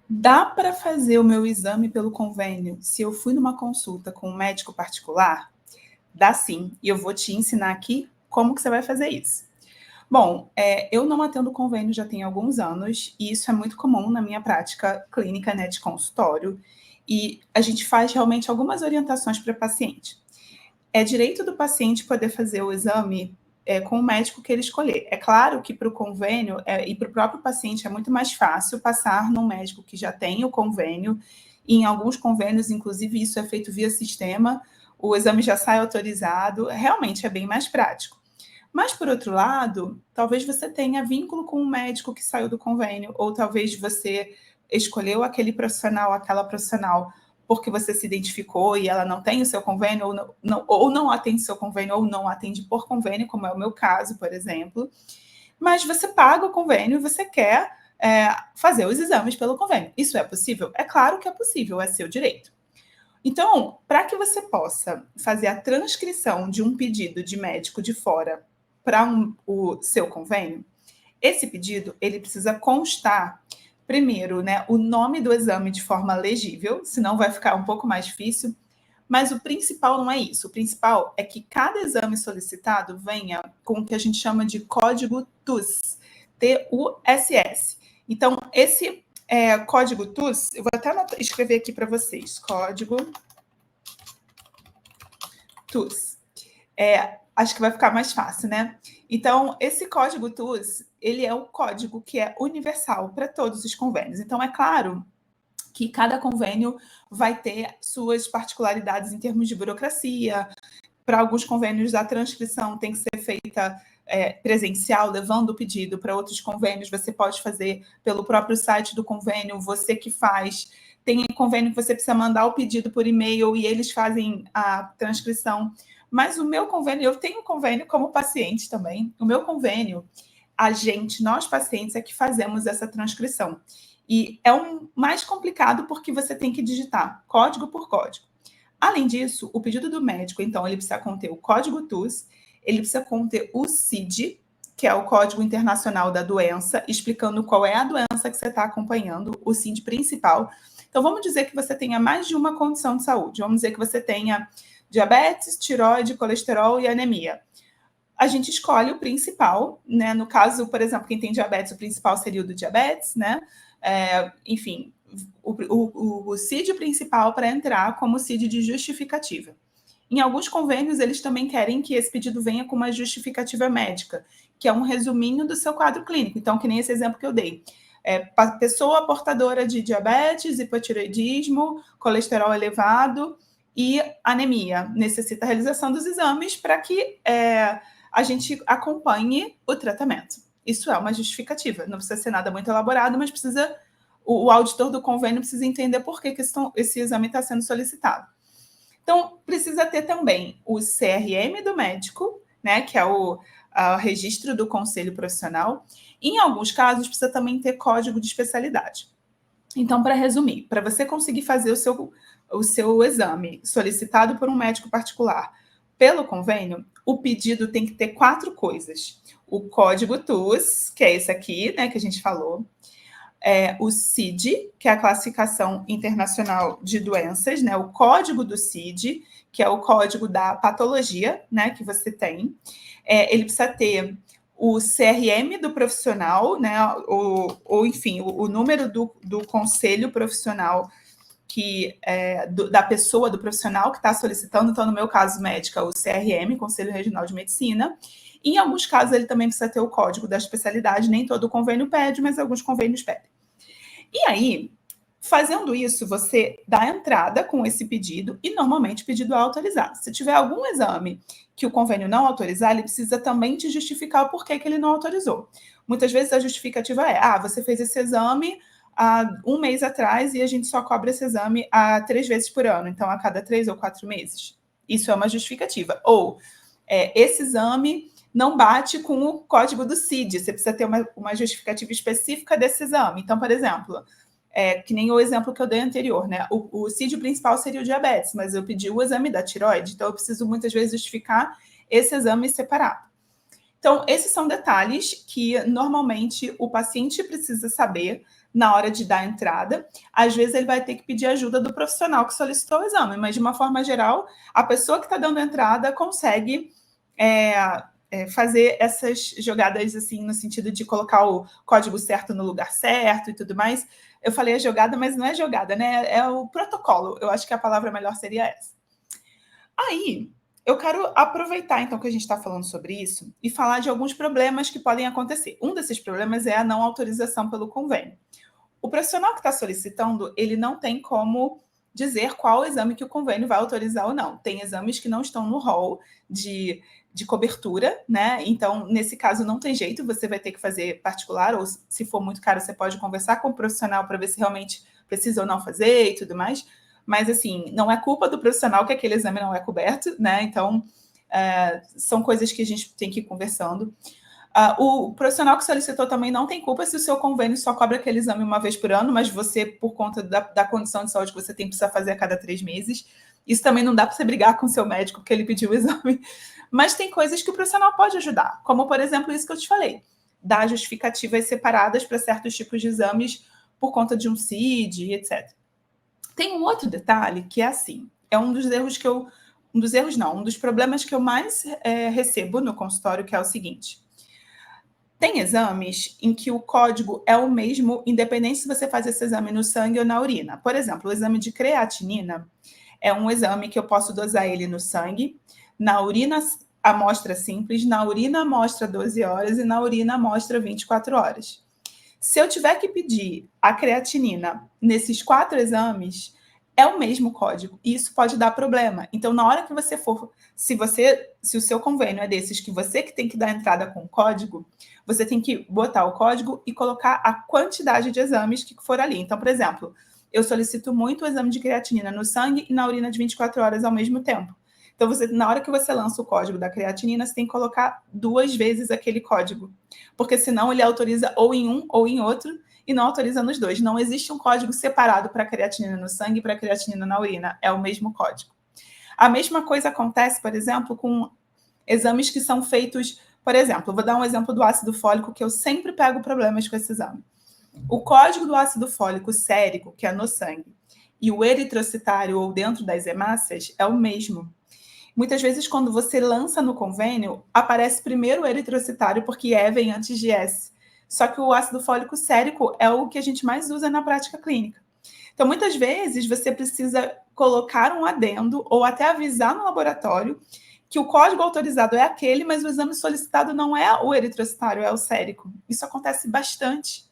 Dá para fazer o meu exame pelo convênio se eu fui numa consulta com um médico particular? Dá sim, e eu vou te ensinar aqui como que você vai fazer isso. Bom, eu não atendo convênio já tem alguns anos, e isso é muito comum na minha prática clínica, né, de consultório, e a gente faz realmente algumas orientações para paciente. É direito do paciente poder fazer o exame com o médico que ele escolher. É claro que para o convênio e para o próprio paciente é muito mais fácil passar num médico que já tem o convênio, e em alguns convênios, inclusive, isso é feito via sistema, o exame já sai autorizado, realmente é bem mais prático. Mas, por outro lado, talvez você tenha vínculo com um médico que saiu do convênio, ou talvez você escolheu aquele profissional, aquela profissional, porque você se identificou e ela não tem o seu convênio, ou não atende seu convênio, ou não atende por convênio, como é o meu caso, por exemplo. Mas você paga o convênio e você quer fazer os exames pelo convênio. Isso é possível? É claro que é possível, é seu direito. Então, para que você possa fazer a transcrição de um pedido de médico de fora para o seu convênio, esse pedido ele precisa constar, primeiro, né, o nome do exame de forma legível, senão vai ficar um pouco mais difícil, mas o principal não é isso. O principal é que cada exame solicitado venha com o que a gente chama de código TUS, T-U-S-S. Então, esse código TUS, eu vou até escrever aqui para vocês, código TUS. Acho que vai ficar mais fácil, né? Então, esse código TUS, ele é o código que é universal para todos os convênios. Então, é claro que cada convênio vai ter suas particularidades em termos de burocracia. Para alguns convênios, a transcrição tem que ser feita presencial, levando o pedido. Para outros convênios, você pode fazer pelo próprio site do convênio, você que faz. Tem convênio que você precisa mandar o pedido por e-mail e eles fazem a transcrição. Mas o meu convênio, eu tenho convênio como paciente também. O meu convênio, nós pacientes, é que fazemos essa transcrição. E é mais complicado porque você tem que digitar código por código. Além disso, o pedido do médico, então, ele precisa conter o código TUS, ele precisa conter o CID, que é o Código Internacional da Doença, explicando qual é a doença que você está acompanhando, o CID principal. Então, vamos dizer que você tenha mais de uma condição de saúde. Vamos dizer que você tenha diabetes, tireoide, colesterol e anemia. A gente escolhe o principal, né? No caso, por exemplo, quem tem diabetes, o principal seria o do diabetes, né? Enfim, o CID principal para entrar como CID de justificativa. Em alguns convênios, eles também querem que esse pedido venha com uma justificativa médica, que é um resuminho do seu quadro clínico. Então, que nem esse exemplo que eu dei. Pessoa portadora de diabetes, hipotireoidismo, colesterol elevado e anemia. Necessita a realização dos exames para que a gente acompanhe o tratamento. Isso é uma justificativa. Não precisa ser nada muito elaborado, mas precisa o auditor do convênio precisa entender por que esse exame está sendo solicitado. Então, precisa ter também o CRM do médico, né, que é o registro do conselho profissional. Em alguns casos, precisa também ter código de especialidade. Então, para resumir, para você conseguir fazer o seu exame solicitado por um médico particular pelo convênio, o pedido tem que ter 4 coisas. O código TUS, que é esse aqui, né, que a gente falou. O CID, que é a Classificação Internacional de Doenças, né, o código do CID, que é o código da patologia, né, que você tem. Ele precisa ter o CRM do profissional, né, ou enfim, o número do conselho profissional da pessoa, do profissional que está solicitando. Então, no meu caso médica, o CRM, Conselho Regional de Medicina. Em alguns casos, ele também precisa ter o código da especialidade, nem todo convênio pede, mas alguns convênios pedem. E aí, fazendo isso, você dá entrada com esse pedido e normalmente o pedido é autorizado. Se tiver algum exame que o convênio não autorizar, ele precisa também te justificar o porquê que ele não autorizou. Muitas vezes a justificativa é: você fez esse exame há um mês atrás e a gente só cobra esse exame 3 vezes por ano, então a cada 3 ou 4 meses. Isso é uma justificativa. Ou esse exame não bate com o código do CID, você precisa ter uma justificativa específica desse exame. Então, por exemplo, que nem o exemplo que eu dei anterior, né? O CID principal seria o diabetes, mas eu pedi o exame da tireoide, então eu preciso muitas vezes justificar esse exame separado. Então, esses são detalhes que normalmente o paciente precisa saber na hora de dar a entrada. Às vezes ele vai ter que pedir ajuda do profissional que solicitou o exame, mas de uma forma geral, a pessoa que está dando a entrada consegue fazer essas jogadas assim, no sentido de colocar o código certo no lugar certo e tudo mais. Eu falei a jogada, mas não é jogada, né? É o protocolo. Eu acho que a palavra melhor seria essa. Aí, eu quero aproveitar, então, que a gente está falando sobre isso e falar de alguns problemas que podem acontecer. Um desses problemas é a não autorização pelo convênio. O profissional que está solicitando, ele não tem como dizer qual exame que o convênio vai autorizar ou não. Tem exames que não estão no rol de cobertura, né? Então, nesse caso, não tem jeito, você vai ter que fazer particular, ou se for muito caro, você pode conversar com o profissional para ver se realmente precisa ou não fazer e tudo mais. Mas, assim, não é culpa do profissional que aquele exame não é coberto, né? Então, são coisas que a gente tem que ir conversando. O profissional que solicitou também não tem culpa se o seu convênio só cobra aquele exame uma vez por ano, mas você, por conta da condição de saúde que você tem, precisa fazer a cada 3 meses. Isso também não dá para você brigar com o seu médico porque ele pediu o exame. Mas tem coisas que o profissional pode ajudar, como, por exemplo, isso que eu te falei, dar justificativas separadas para certos tipos de exames por conta de um CID, etc. Tem um outro detalhe que é assim, é um dos erros que eu... Um dos problemas que eu mais recebo no consultório, que é o seguinte: tem exames em que o código é o mesmo, independente se você faz esse exame no sangue ou na urina. Por exemplo, o exame de creatinina é um exame que eu posso dosar ele no sangue, na urina amostra simples, na urina amostra 12 horas e na urina amostra 24 horas. Se eu tiver que pedir a creatinina nesses 4 exames, é o mesmo código, e isso pode dar problema. Então, na hora que você for, se o seu convênio é desses que você que tem que dar entrada com o código, você tem que botar o código e colocar a quantidade de exames que for ali. Então, por exemplo, eu solicito muito o exame de creatinina no sangue e na urina de 24 horas ao mesmo tempo. Então, na hora que você lança o código da creatinina, você tem que colocar 2 vezes aquele código, porque senão ele autoriza ou em um ou em outro, e não autoriza nos dois. Não existe um código separado para creatinina no sangue e para creatinina na urina. É o mesmo código. A mesma coisa acontece, por exemplo, com exames que são feitos... Por exemplo, vou dar um exemplo do ácido fólico, que eu sempre pego problemas com esse exame. O código do ácido fólico sérico, que é no sangue, e o eritrocitário, ou dentro das hemácias, é o mesmo. Muitas vezes, quando você lança no convênio, aparece primeiro o eritrocitário, porque E vem antes de S. Só que o ácido fólico sérico é o que a gente mais usa na prática clínica. Então, muitas vezes, você precisa colocar um adendo ou até avisar no laboratório que o código autorizado é aquele, mas o exame solicitado não é o eritrocitário, é o sérico. Isso acontece bastante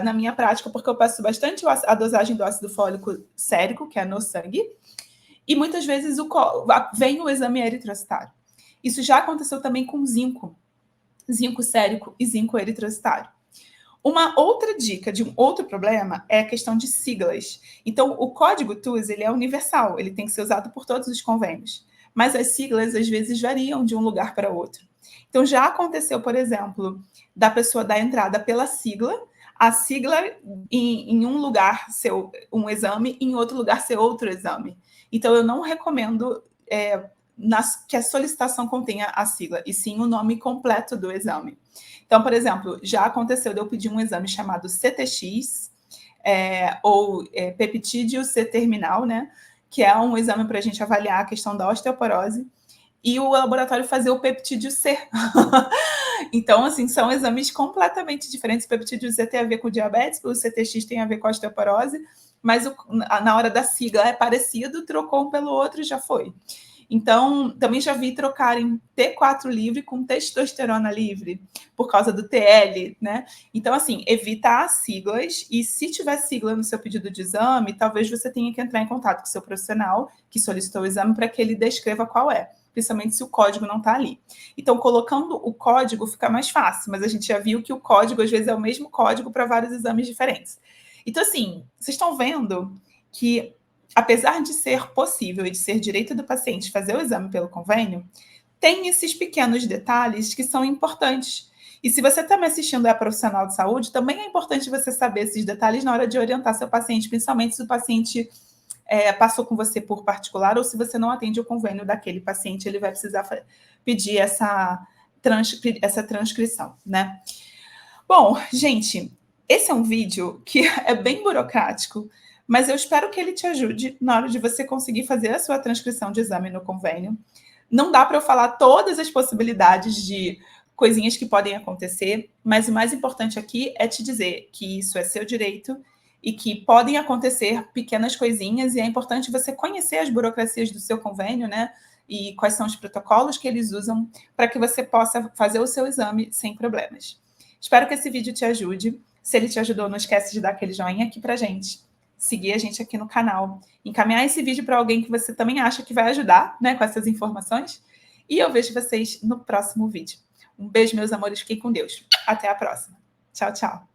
na minha prática, porque eu peço bastante a dosagem do ácido fólico sérico, que é no sangue, e muitas vezes vem o exame eritrocitário. Isso já aconteceu também com zinco sérico e zinco eritrocitário. Uma outra dica de um outro problema é a questão de siglas. Então, o código TUS ele é universal, ele tem que ser usado por todos os convênios, mas as siglas às vezes variam de um lugar para outro. Então, já aconteceu, por exemplo, da pessoa dar entrada pela sigla, a sigla em um lugar ser um exame, em outro lugar ser outro exame. Então, eu não recomendo que a solicitação contenha a sigla, e sim o nome completo do exame. Então, por exemplo, já aconteceu de eu pedir um exame chamado CTX, ou peptídeo C-terminal, né? Que é um exame para a gente avaliar a questão da osteoporose, e o laboratório fazer o peptídeo C. Então, assim, são exames completamente diferentes. O peptídeo C tem a ver com diabetes, o CTX tem a ver com a osteoporose, mas na hora da sigla é parecido, trocou um pelo outro e já foi. Então, também já vi trocarem T4 livre com testosterona livre, por causa do TL, né? Então, assim, evitar as siglas, e se tiver sigla no seu pedido de exame, talvez você tenha que entrar em contato com o seu profissional que solicitou o exame para que ele descreva qual é, principalmente se o código não está ali. Então, colocando o código fica mais fácil, mas a gente já viu que o código, às vezes, é o mesmo código para vários exames diferentes. Então, assim, vocês estão vendo que, apesar de ser possível e de ser direito do paciente fazer o exame pelo convênio, tem esses pequenos detalhes que são importantes. E se você está me assistindo e é profissional de saúde, também é importante você saber esses detalhes na hora de orientar seu paciente, principalmente se o paciente passou com você por particular, ou se você não atende o convênio daquele paciente, ele vai precisar pedir essa transcrição, né? Bom, gente, esse é um vídeo que é bem burocrático, mas eu espero que ele te ajude na hora de você conseguir fazer a sua transcrição de exame no convênio. Não dá para eu falar todas as possibilidades de coisinhas que podem acontecer, mas o mais importante aqui é te dizer que isso é seu direito e que podem acontecer pequenas coisinhas, e é importante você conhecer as burocracias do seu convênio, né? E quais são os protocolos que eles usam para que você possa fazer o seu exame sem problemas. Espero que esse vídeo te ajude. Se ele te ajudou, não esquece de dar aquele joinha aqui pra gente, seguir a gente aqui no canal, encaminhar esse vídeo para alguém que você também acha que vai ajudar, né, com essas informações. E eu vejo vocês no próximo vídeo. Um beijo, meus amores. Fiquem com Deus. Até a próxima. Tchau, tchau.